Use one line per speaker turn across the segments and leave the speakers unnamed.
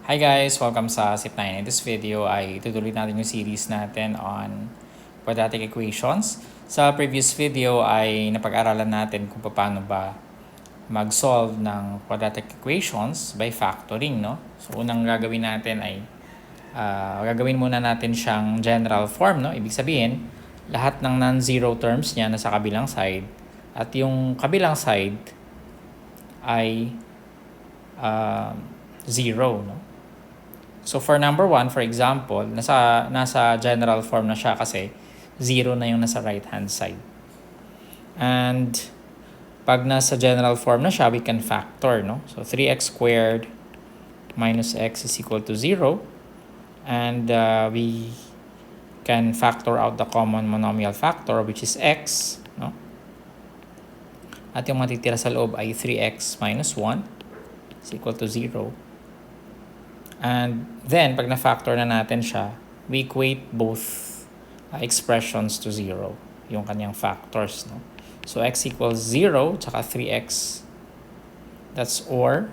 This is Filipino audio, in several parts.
Hi guys! Welcome sa SIP9. In this video ay tutuloy natin yung series natin on quadratic equations. Sa previous video ay napag-aralan natin kung paano ba mag-solve ng quadratic equations by factoring, no? So unang gagawin natin ay gagawin muna natin siyang general form, no? Ibig sabihin, lahat ng non-zero terms niya nasa kabilang side at yung kabilang side ay 0, no? So for number 1, for example, nasa general form na siya kasi 0 na yung nasa right hand side. And pag nasa general form na siya, we can factor, no? So 3x squared minus x is equal to 0. And we can factor out the common monomial factor, which is x, no? At yung matitira sa loob ay 3x minus 1 is equal to 0. And then, pag na-factor na natin siya, we equate both expressions to 0, yung kanyang factors, no? So, x equals 0, tsaka 3x, that's or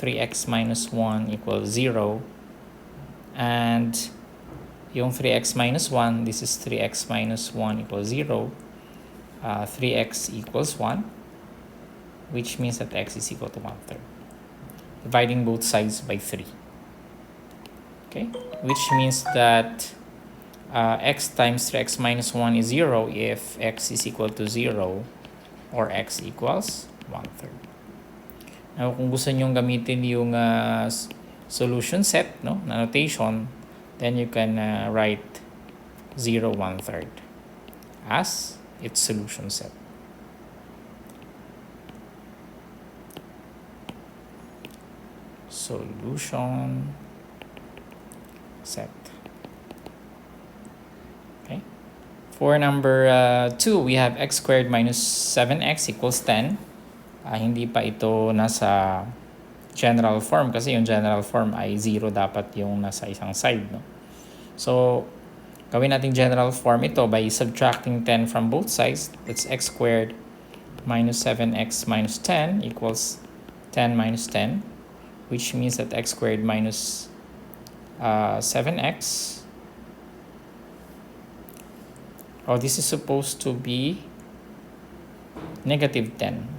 3x minus 1 equals 0. And yung 3x minus 1, this is 3x minus 1 equals 0. 3x equals 1, which means that x is equal to 1/3. Dividing both sides by 3. Okay, which means that x times 3x minus 1 is 0 if x is equal to 0 or x equals 1/3. Now, kung gusto nyo gamitin yung solution set, no, na notation, then you can write 0 1/3 as its solution set. Solution set. Okay. For number 2, we have x squared minus 7x equals 10. Hindi pa ito nasa general form kasi yung general form ay 0 dapat yung nasa isang side, no? So, gawin natin general form ito by subtracting 10 from both sides. That's x squared minus 7x minus 10 equals 10 minus 10, which means that x squared minus 7x. Oh, this is supposed to be negative 10.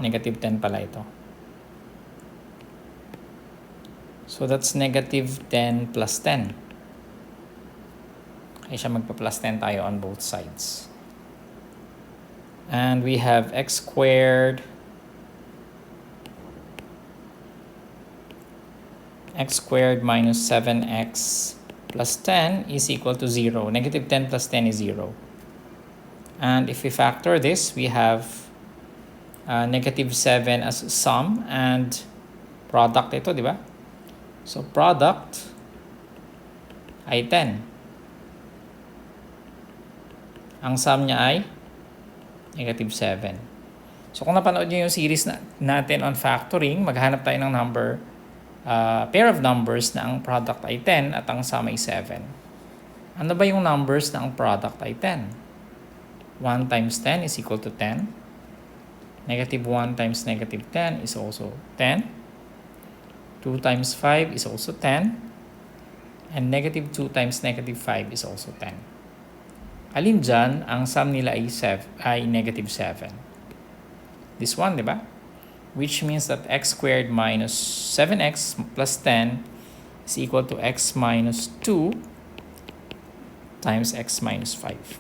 Negative 10 pala ito. So that's negative 10 plus 10. Kaya siya magpa-plus 10 tayo on both sides. And we have x squared minus 7x plus 10 is equal to 0. Negative 10 plus 10 is 0. And if we factor this, we have negative 7 as sum and product ito, di ba? So product ay 10. Ang sum niya ay negative 7. So kung napanood niyo yung series natin on factoring, maghanap tayo ng number, pair of numbers na ang product ay 10 at ang sum ay 7. Ano ba yung numbers na ang product ay 10? 1 times 10 is equal to 10. Negative 1 times negative 10 is also 10. 2 times 5 is also 10. And negative 2 times negative 5 is also 10. Alin dyan, ang sum nila ay negative 7. This one, di ba? Which means that x squared minus 7x plus 10 is equal to x minus 2 times x minus 5.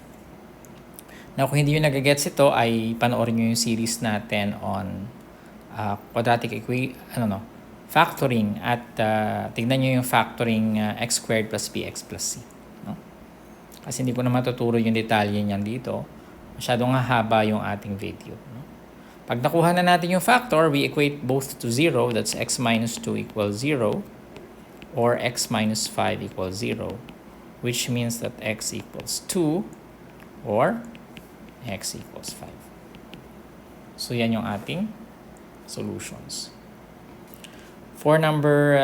Now, kung hindi nyo nagagets ito, ay panoorin nyo yung series natin on quadratic factoring at tignan nyo yung factoring x squared plus bx plus c. No? Kasi hindi ko na matuturo yung detalye niyan dito. Masyadong haba yung ating video. No? Pag nakuha na natin yung factor, we equate both to 0. That's x minus 2 equals 0 or x minus 5 equals 0, which means that x equals 2 or x equals 5. So yan yung ating solutions. For number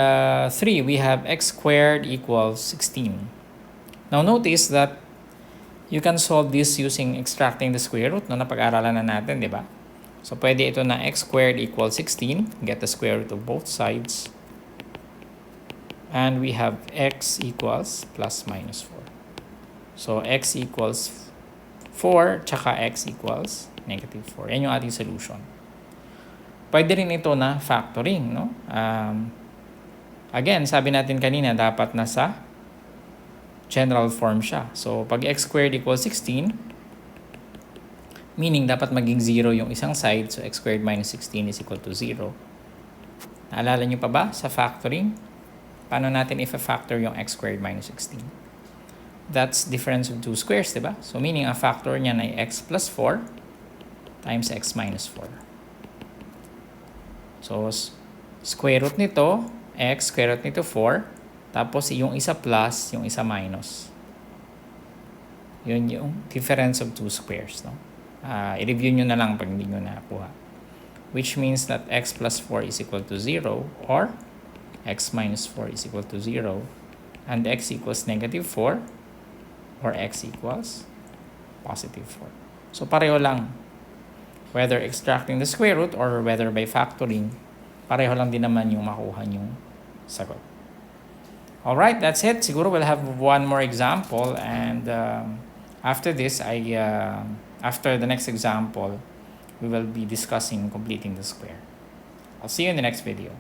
3, we have x squared equals 16. Now notice that you can solve this using extracting the square root, no? Napag-aralan na natin, di ba? So, pwede ito na x squared equals 16. Get the square root of both sides. And we have x equals plus minus 4. So, x equals 4, tsaka x equals negative 4. Yan yung ating solution. Pwede rin ito na factoring, no? Again, sabi natin kanina, dapat nasa general form siya. So, pag x squared equals 16, meaning dapat maging 0 yung isang side. So, x squared minus 16 is equal to 0. Naalala nyo pa ba sa factoring? Paano natin if-factor yung x squared minus 16? That's difference of two squares, diba? So, meaning ang factor niyan ay x plus 4 times x minus 4. So, square root nito, x, square root nito 4. Tapos, yung isa plus, yung isa minus. Yun yung difference of two squares, no? I-review nyo na lang pag hindi nyo nakuha. Which means that x plus 4 is equal to 0 or x minus 4 is equal to 0 and x equals negative 4 or x equals positive 4. So, pareho lang. Whether extracting the square root or whether by factoring, pareho lang din naman yung makuha yung sagot. Alright, that's it. Siguro we'll have one more example and after this, after the next example, we will be discussing completing the square. I'll see you in the next video.